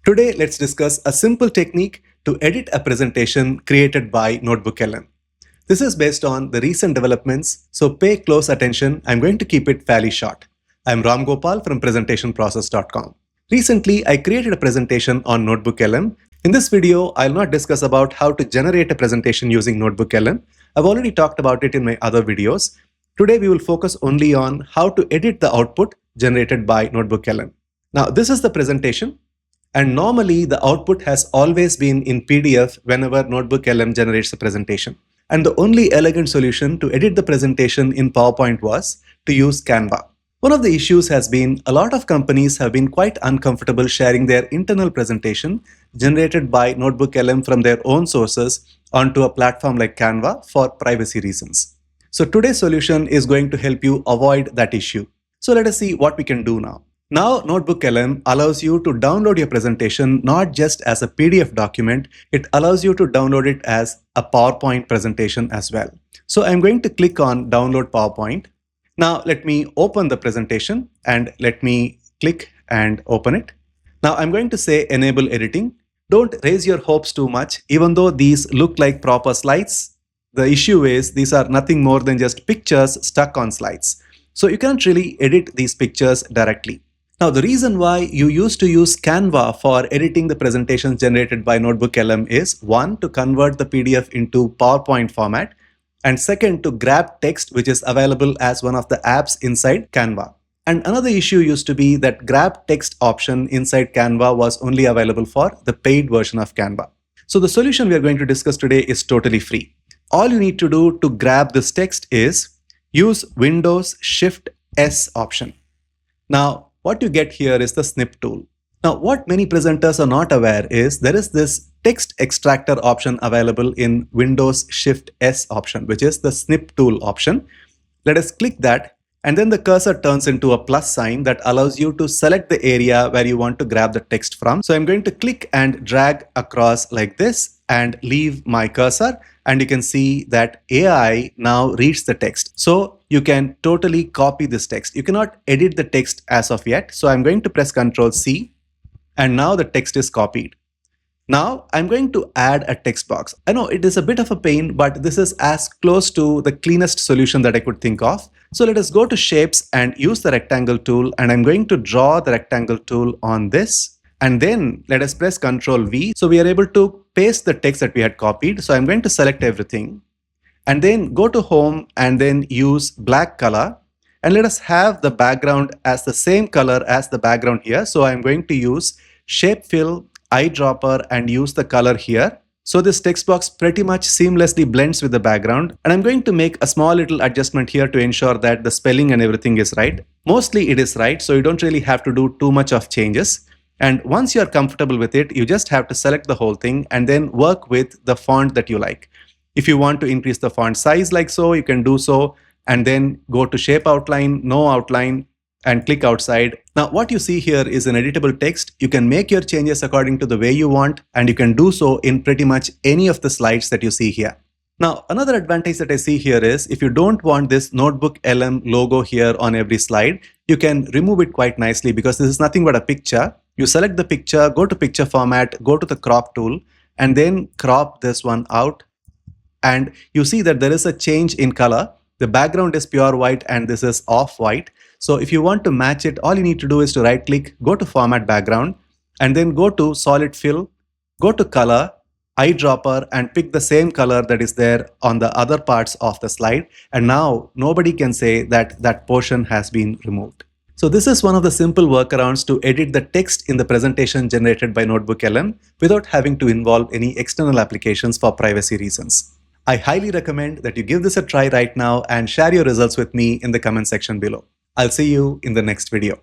Today, let's discuss a simple technique to edit a presentation created by NotebookLM. This is based on the recent developments, so pay close attention. I'm going to keep it fairly short. I'm Ramgopal from presentationprocess.com. Recently, I created a presentation on NotebookLM. In this video, I'll not discuss about how to generate a presentation using NotebookLM. I've already talked about it in my other videos. Today, we will focus only on how to edit the output generated by NotebookLM. Now, this is the presentation. And normally the output has always been in PDF whenever NotebookLM generates a presentation. And the only elegant solution to edit the presentation in PowerPoint was to use Canva. One of the issues has been a lot of companies have been quite uncomfortable sharing their internal presentation generated by NotebookLM from their own sources onto a platform like Canva for privacy reasons. So today's solution is going to help you avoid that issue. So let us see what we can do now. Now, NotebookLM allows you to download your presentation not just as a PDF document, it allows you to download it as a PowerPoint presentation as well. So I'm going to click on Download PowerPoint. Now, let me open the presentation and let me click and open it. Now, I'm going to say Enable Editing. Don't raise your hopes too much, even though these look like proper slides. The issue is these are nothing more than just pictures stuck on slides. So you can't really edit these pictures directly. Now, the reason why you used to use Canva for editing the presentations generated by NotebookLM is one, to convert the PDF into PowerPoint format, and second, to grab text which is available as one of the apps inside Canva. And another issue used to be that grab text option inside Canva was only available for the paid version of Canva. So the solution we are going to discuss today is totally free. All you need to do to grab this text is use Windows Shift S option. Now, what you get here is the snip tool. Now, what many presenters are not aware is there is this text extractor option available in Windows Shift S option, which is the snip tool option. Let us click that, and then the cursor turns into a plus sign that allows you to select the area where you want to grab the text from. So I'm going to click and drag across like this and leave my cursor, and you can see that AI now reads the text. So you can totally copy this text. You cannot edit the text as of yet. So I'm going to press Ctrl C, and now the text is copied. Now I'm going to add a text box. I know it is a bit of a pain, but this is as close to the cleanest solution that I could think of. So let us go to Shapes and use the rectangle tool, and I'm going to draw the rectangle tool on this. And then let us press Ctrl V. So we are able to paste the text that we had copied. So I'm going to select everything and then go to Home and then use black color. And let us have the background as the same color as the background here. So I'm going to use Shape Fill, Eyedropper, and use the color here. So this text box pretty much seamlessly blends with the background. And I'm going to make a small little adjustment here to ensure that the spelling and everything is right. Mostly it is right, so you don't really have to do too much of changes. And once you're comfortable with it, you just have to select the whole thing and then work with the font that you like. If you want to increase the font size like so, you can do so, and then go to Shape Outline, No Outline, and click outside. Now what you see here is an editable text. You can make your changes according to the way you want, and you can do so in pretty much any of the slides that you see here. Now, another advantage that I see here is if you don't want this NotebookLM logo here on every slide, you can remove it quite nicely because this is nothing but a picture. You select the picture, go to picture format, go to the crop tool, and then crop this one out. And you see that there is a change in color. The background is pure white and this is off white. So if you want to match it, all you need to do is to right click, go to Format Background, and then go to Solid Fill, go to Color, Eyedropper, and pick the same color that is there on the other parts of the slide. And now nobody can say that that portion has been removed. So this is one of the simple workarounds to edit the text in the presentation generated by NotebookLM without having to involve any external applications for privacy reasons. I highly recommend that you give this a try right now and share your results with me in the comment section below. I'll see you in the next video.